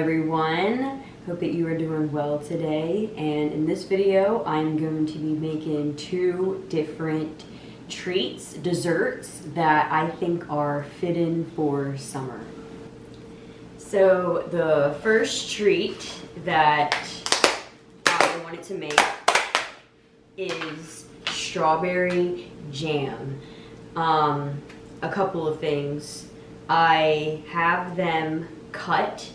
everyone. Hope that you are doing well today. And in this video, I'm going to be making two different treats, desserts that I think are fitting for summer. So the first treat that I wanted to make is strawberry jam. A couple of things. I have them cut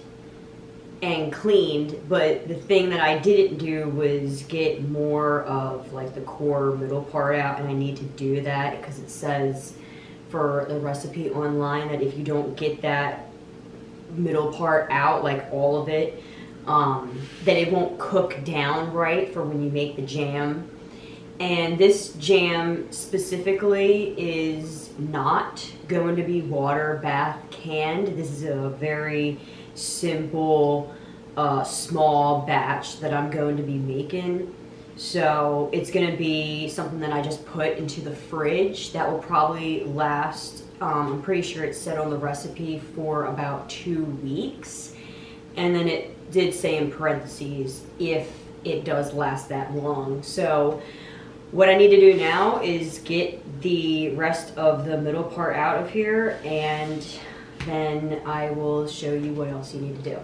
and cleaned, but the thing that I didn't do was get more of like the core middle part out, and I need to do that because it says for the recipe online that if you don't get that middle part out, like all of it, then it won't cook down right for when you make the jam. And this jam specifically is not going to be water bath canned. This is a very simple, small batch that I'm going to be making. So it's going to be something that I just put into the fridge that will probably last, I'm pretty sure it said on the recipe for about 2 weeks. And then it did say in parentheses if it does last that long. So what I need to do now is get the rest of the middle part out of here, and then I will show you what else you need to do.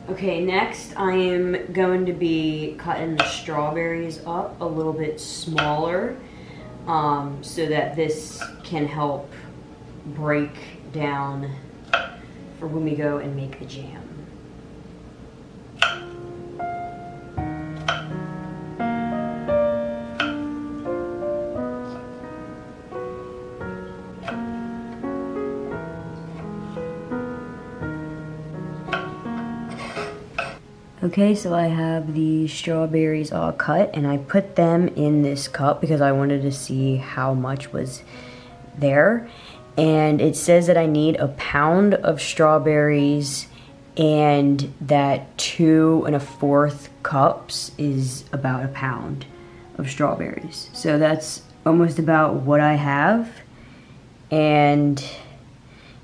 Okay, next I am going to be cutting the strawberries up a little bit smaller so that this can help break down for when we go and make the jam. Okay, so I have the strawberries all cut, and I put them in this cup because I wanted to see how much was there. And it says that I need a pound of strawberries and that 2 1/4 cups is about a pound of strawberries. So that's almost about what I have. And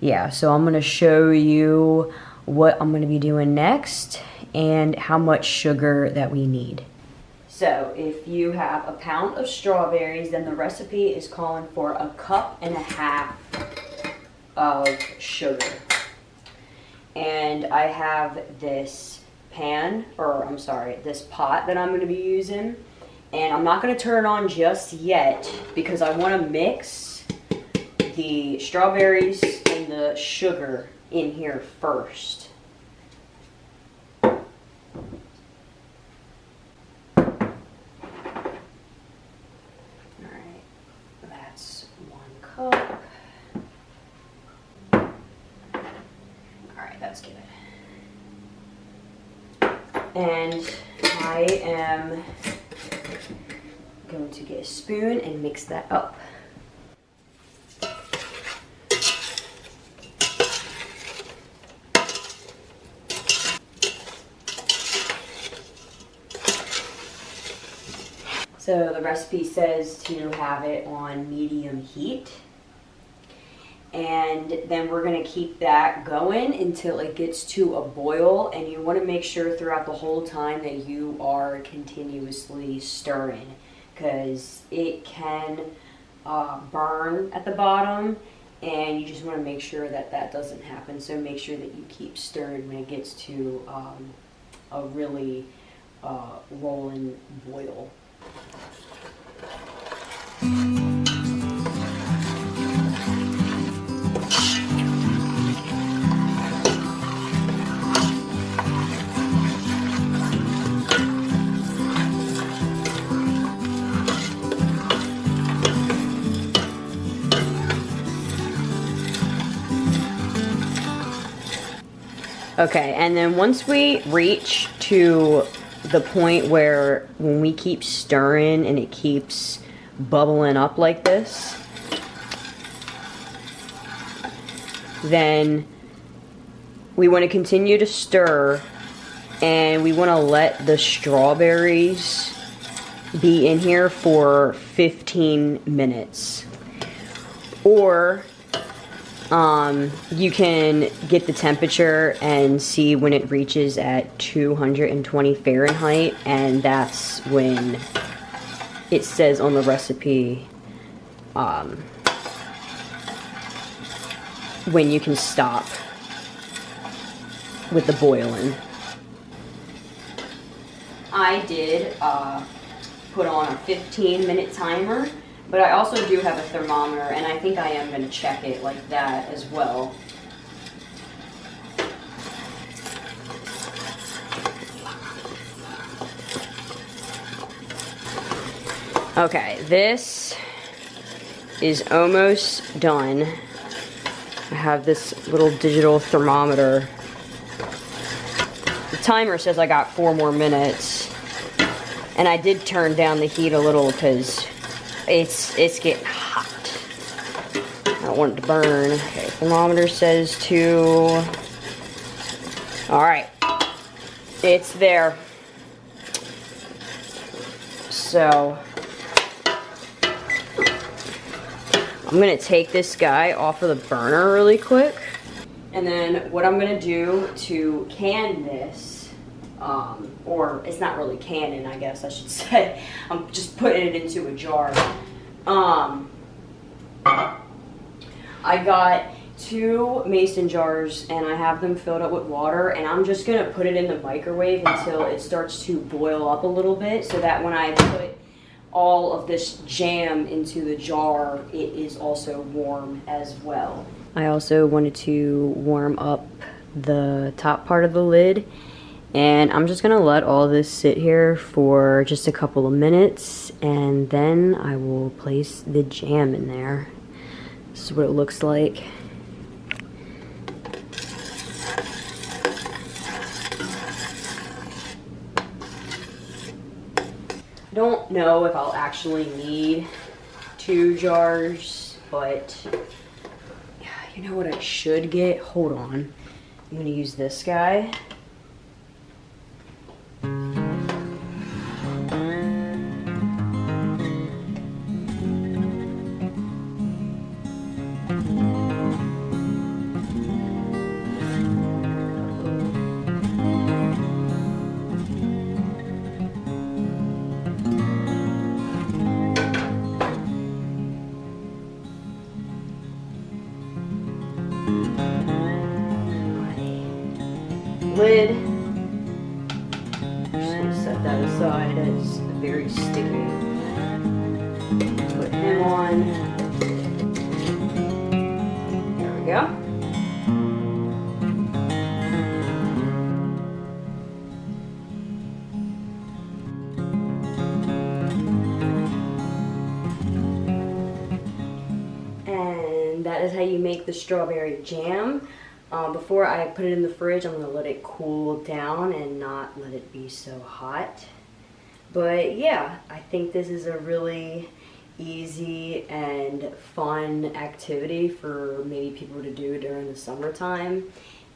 yeah, so I'm gonna show you what I'm gonna be doing next and how much sugar that we need. So if you have a pound of strawberries, then the recipe is calling for 1.5 cups of sugar. And I have this this pot that I'm going to be using, and I'm not going to turn it on just yet because I want to mix the strawberries and the sugar in here first. That's good. And I am going to get a spoon and mix that up. So the recipe says to have it on medium heat. And then we're going to keep that going until it gets to a boil, and you want to make sure throughout the whole time that you are continuously stirring because it can burn at the bottom, and you just want to make sure that that doesn't happen. So make sure that you keep stirring when it gets to a really rolling boil. Okay, and then once we reach to the point where when we keep stirring and it keeps bubbling up like this, then we want to continue to stir, and we want to let the strawberries be in here for 15 minutes. Or you can get the temperature and see when it reaches at 220 Fahrenheit, and that's when it says on the recipe when you can stop with the boiling. I did put on a 15-minute timer, but I also do have a thermometer, and I think I am going to check it like that as well. Okay, this is almost done. I have this little digital thermometer. The timer says I got 4 more minutes, and I did turn down the heat a little because it's getting hot. I don't want it to burn. Okay, thermometer says 2. All right, it's there. So I'm gonna take this guy off of the burner really quick. And then what I'm gonna do to can this, or it's not really canning, I guess I should say. I'm just putting it into a jar. I got 2 mason jars, and I have them filled up with water, and I'm just gonna put it in the microwave until it starts to boil up a little bit, so that when I put all of this jam into the jar, it is also warm as well. I also wanted to warm up the top part of the lid, and I'm just gonna let all this sit here for just a couple of minutes, and then I will place the jam in there. This is what it looks like. I don't know if I'll actually need 2 jars, but you know what I should get? Hold on. I'm gonna use this guy. Lid. Just gonna set that aside. It's very sticky. Put him on. There we go. And that is how you make the strawberry jam. Before I put it in the fridge, I'm going to let it cool down and not let it be so hot. But yeah, I think this is a really easy and fun activity for maybe people to do during the summertime.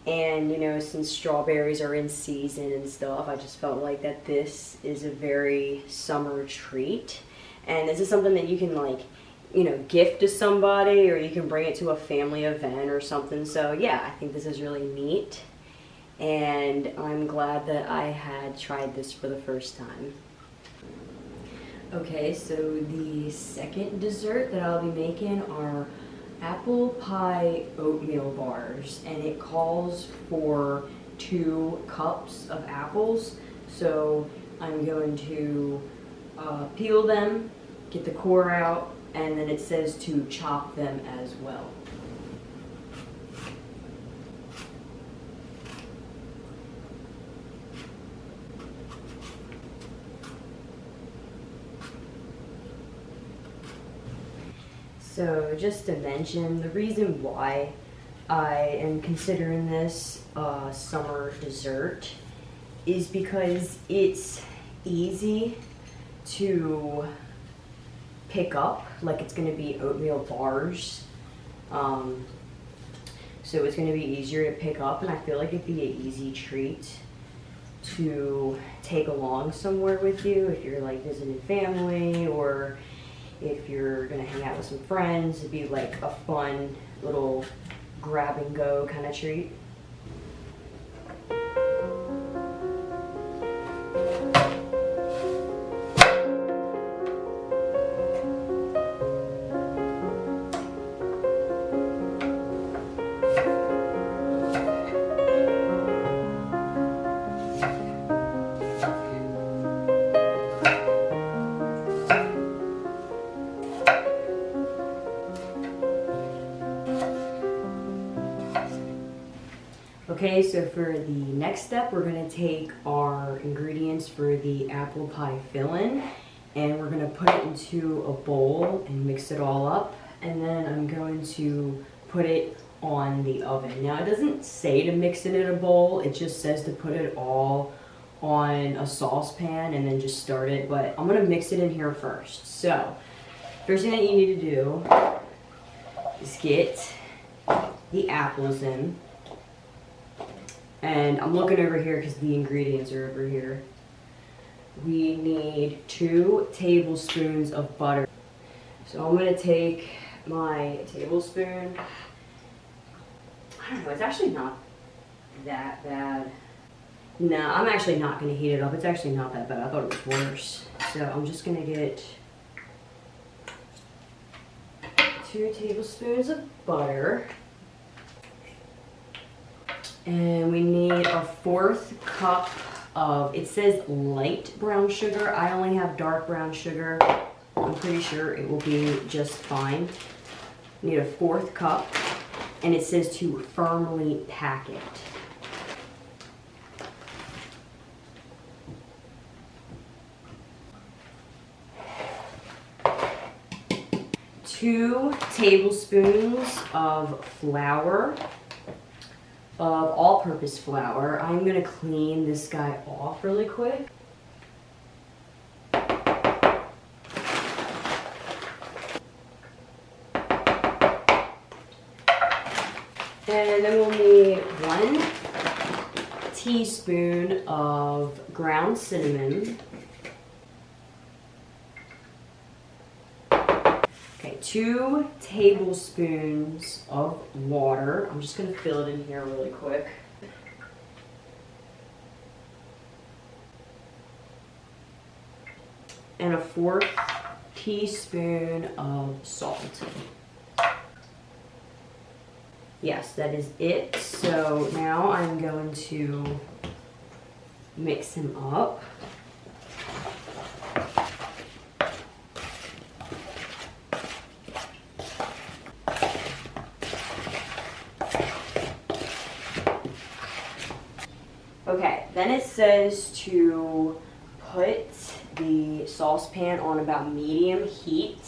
And you know, since strawberries are in season and stuff, I just felt like that this is a very summer treat. And this is something that you can, like, you know, gift to somebody, or you can bring it to a family event or something. So yeah, I think this is really neat, and I'm glad that I had tried this for the first time. Okay, so the second dessert that I'll be making are apple pie oatmeal bars, and it calls for 2 cups of apples. So I'm going to peel them, get the core out, and then it says to chop them as well. So just to mention, the reason why I am considering this summer dessert is because it's easy to pick up, like it's going to be oatmeal bars. so it's going to be easier to pick up, and I feel like it'd be an easy treat to take along somewhere with you if you're like visiting family, or if you're gonna hang out with some friends. It'd be like a fun little grab and go kind of treat. Okay, so for the next step, we're gonna take our ingredients for the apple pie filling, and we're gonna put it into a bowl and mix it all up, and then I'm going to put it on the oven. Now, it doesn't say to mix it in a bowl, it just says to put it all on a saucepan and then just start it, but I'm gonna mix it in here first. So, first thing that you need to do is get the apples in. And I'm looking over here because the ingredients are over here. We need 2 tablespoons of butter. So I'm gonna take my tablespoon. I don't know, it's actually not that bad. No, I'm actually not gonna heat it up. It's actually not that bad. I thought it was worse. So I'm just gonna get 2 tablespoons of butter. And we need a 1/4 cup of, it says light brown sugar. I only have dark brown sugar. I'm pretty sure it will be just fine. We need a 1/4 cup, and it says to firmly pack it. Two tablespoons of flour. Of all-purpose flour. I'm gonna clean this guy off really quick. And then we'll need 1 teaspoon of ground cinnamon. Okay, 2 tablespoons of water. I'm just gonna fill it in here really quick. And a 1/4 teaspoon of salt. Yes, that is it. So now I'm going to mix him up. Okay, then it says to put the saucepan on about medium heat.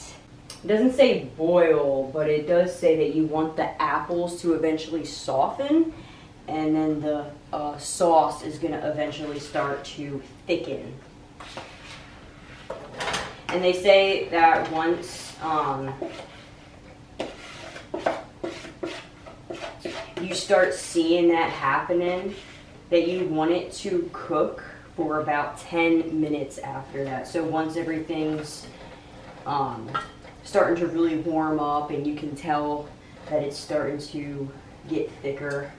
It doesn't say boil, but it does say that you want the apples to eventually soften, and then the sauce is going to eventually start to thicken. And they say that once you start seeing that happening, that you want it to cook for about 10 minutes after that. So once everything's starting to really warm up and you can tell that it's starting to get thicker,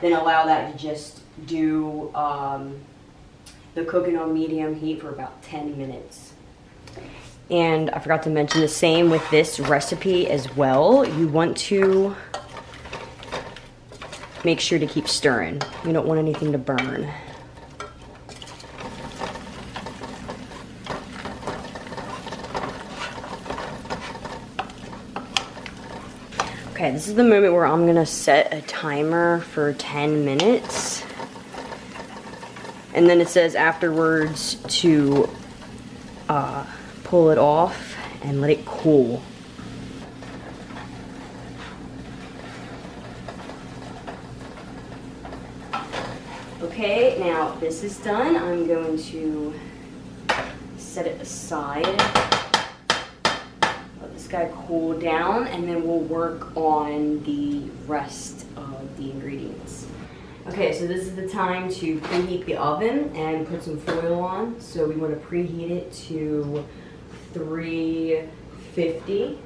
then allow that to just do the cooking on medium heat for about 10 minutes. And I forgot to mention the same with this recipe as well. You want to make sure to keep stirring. You don't want anything to burn. Okay, this is the moment where I'm gonna set a timer for 10 minutes. And then it says afterwards to pull it off and let it cool. Okay, now this is done. I'm going to set it aside. Let this guy guy cool down, and then we'll work on the rest of the ingredients. Okay, so this is the time to preheat the oven and put some foil on. So we want to preheat it to 350.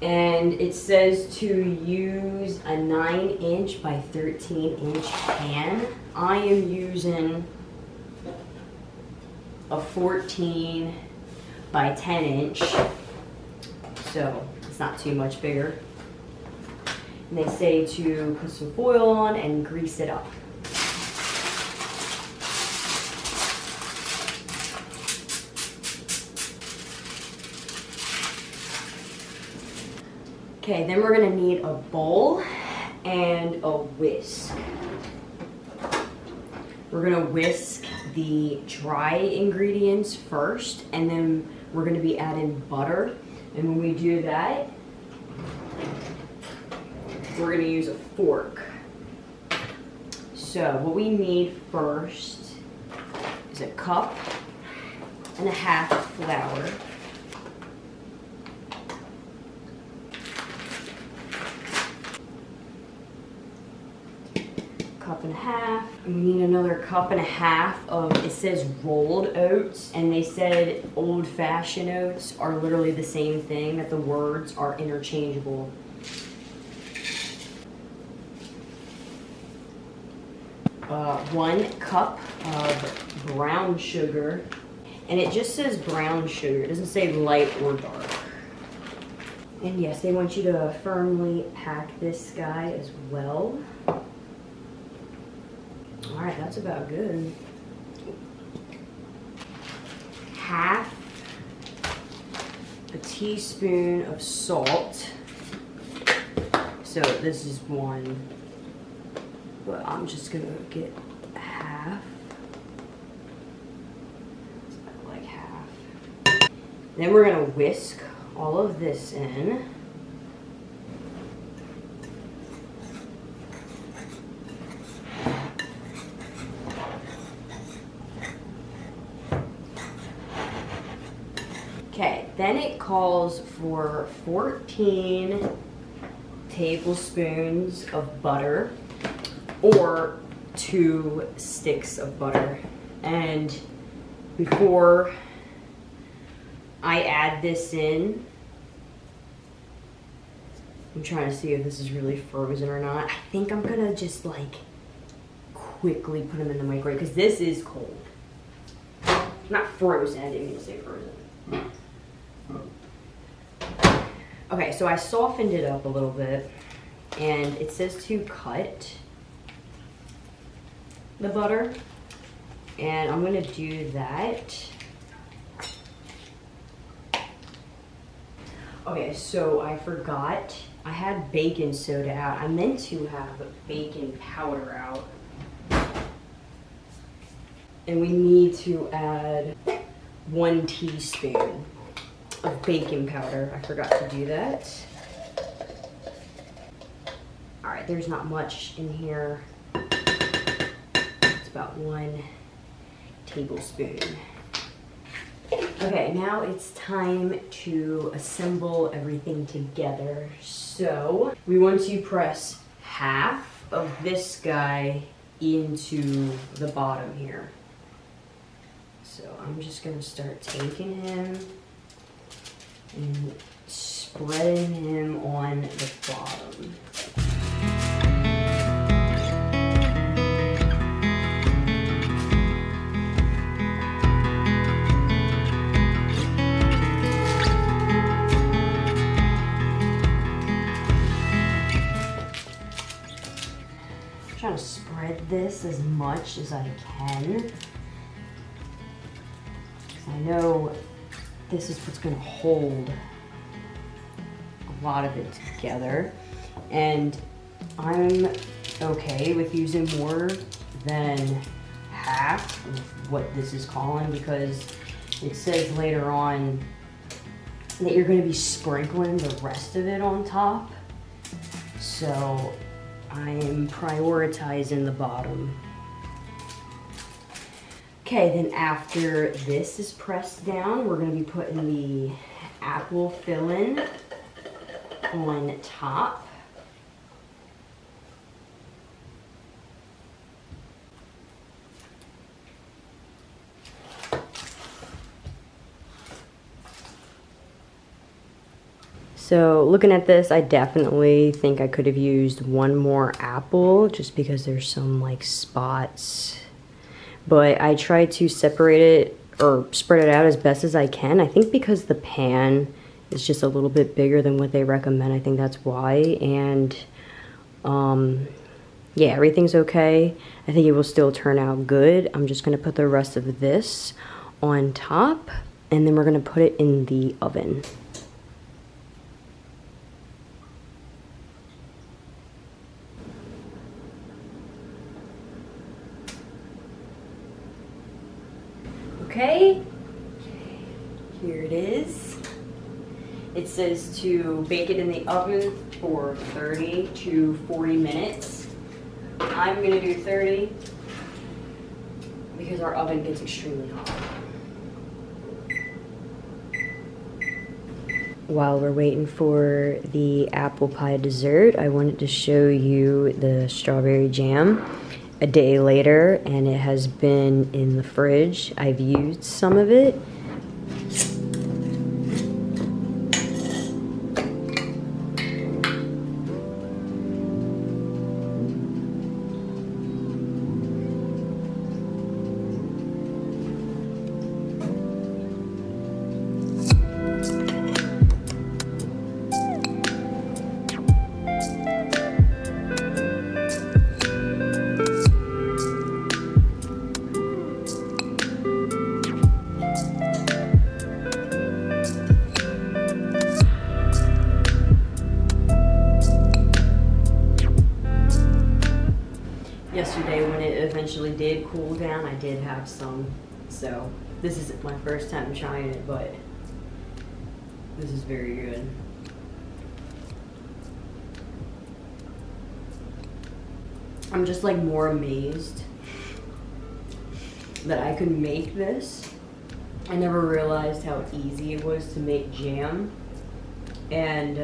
And it says to use a 9-inch by 13-inch pan. I am using a 14 by 10-inch, so it's not too much bigger. And they say to put some foil on and grease it up. Okay, then we're gonna need a bowl and a whisk. We're gonna whisk the dry ingredients first, and then we're gonna be adding butter. And when we do that, we're gonna use a fork. So what we need first is a cup and a half of flour. Cup and a half. And we need another cup and a half of, it says rolled oats, and they said old-fashioned oats are literally the same thing, that the words are interchangeable. One cup of brown sugar, and it just says brown sugar. It doesn't say light or dark. And yes, they want you to firmly pack this guy as well. All right, that's about good. Half a teaspoon of salt. So this is one, but I'm just gonna get half. It's about like half. Then we're gonna whisk all of this in. Okay, then it calls for 14 tablespoons of butter or 2 sticks of butter. And before I add this in, I'm trying to see if this is really frozen or not. I think I'm gonna just like quickly put them in the microwave because this is cold. Not frozen, I didn't mean to say frozen. Okay, so I softened it up a little bit, and it says to cut the butter, and I'm gonna do that. Okay, so I forgot, I had baking soda out. I meant to have baking powder out. And we need to add 1 teaspoon of baking powder. I forgot to do that. All right, there's not much in here. It's about 1 tablespoon. Okay, now it's time to assemble everything together. So we want to press half of this guy into the bottom here. So I'm just gonna start taking him and spreading him on the bottom. I'm trying to spread this as much as I can. I know this is what's going to hold a lot of it together, and I'm okay with using more than half of what this is calling, because it says later on that you're going to be sprinkling the rest of it on top, so I'm prioritizing the bottom. Okay, then after this is pressed down, we're gonna be putting the apple filling on top. So looking at this, I definitely think I could have used one more apple just because there's some like spots. But I try to separate it or spread it out as best as I can. I think because the pan is just a little bit bigger than what they recommend. I think that's why. And yeah, everything's okay. I think it will still turn out good. I'm just gonna put the rest of this on top and then we're gonna put it in the oven. Okay, here it is. It says to bake it in the oven for 30 to 40 minutes. I'm gonna do 30 because our oven gets extremely hot. While we're waiting for the apple pie dessert, I wanted to show you the strawberry jam a day later, and it has been in the fridge. I've used some of it. Yesterday when it eventually did cool down, I did have some. So this isn't my first time trying it, but this is very good. I'm just like more amazed that I could make this. I never realized how easy it was to make jam. And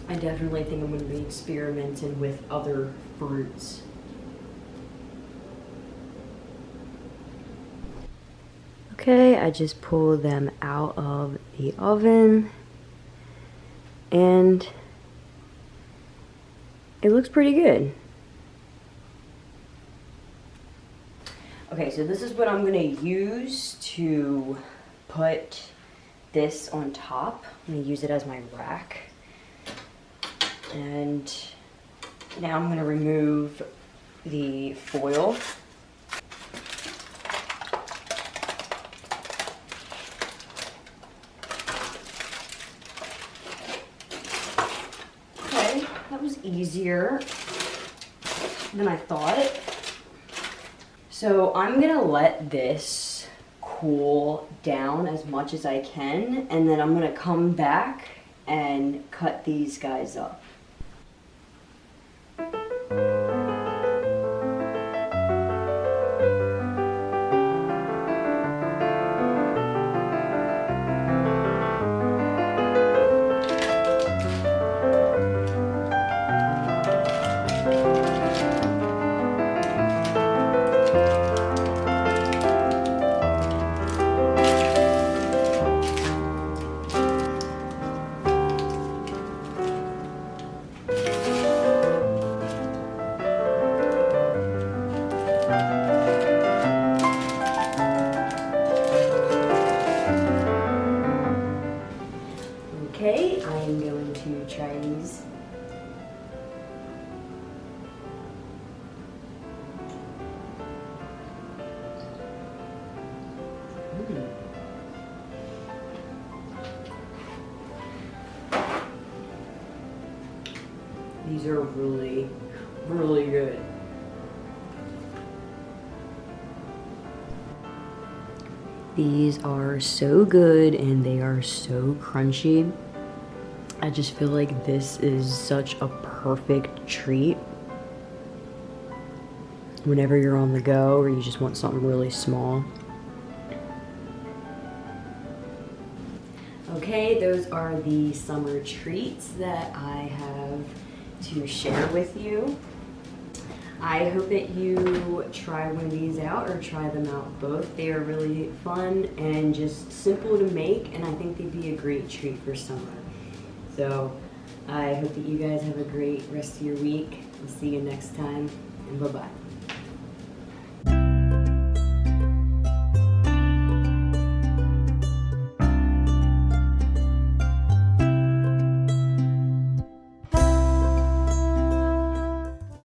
I definitely think I'm going to be experimenting with other fruits. Okay, I just pulled them out of the oven and it looks pretty good. Okay, so this is what I'm gonna use to put this on top. I'm gonna use it as my rack. And now I'm gonna remove the foil. Okay, that was easier than I thought. So I'm gonna let this cool down as much as I can, and then I'm gonna come back and cut these guys up. Okay, I am going to try these. These are really, really good. These are so good and they are so crunchy. I just feel like this is such a perfect treat. whenever you're on the go or you just want something really small. Okay, those are the summer treats that I have to share with you. I hope that you try one of these out or try them out both. They are really fun and just simple to make, and I think they'd be a great treat for summer. So I hope that you guys have a great rest of your week. We'll see you next time, and bye-bye.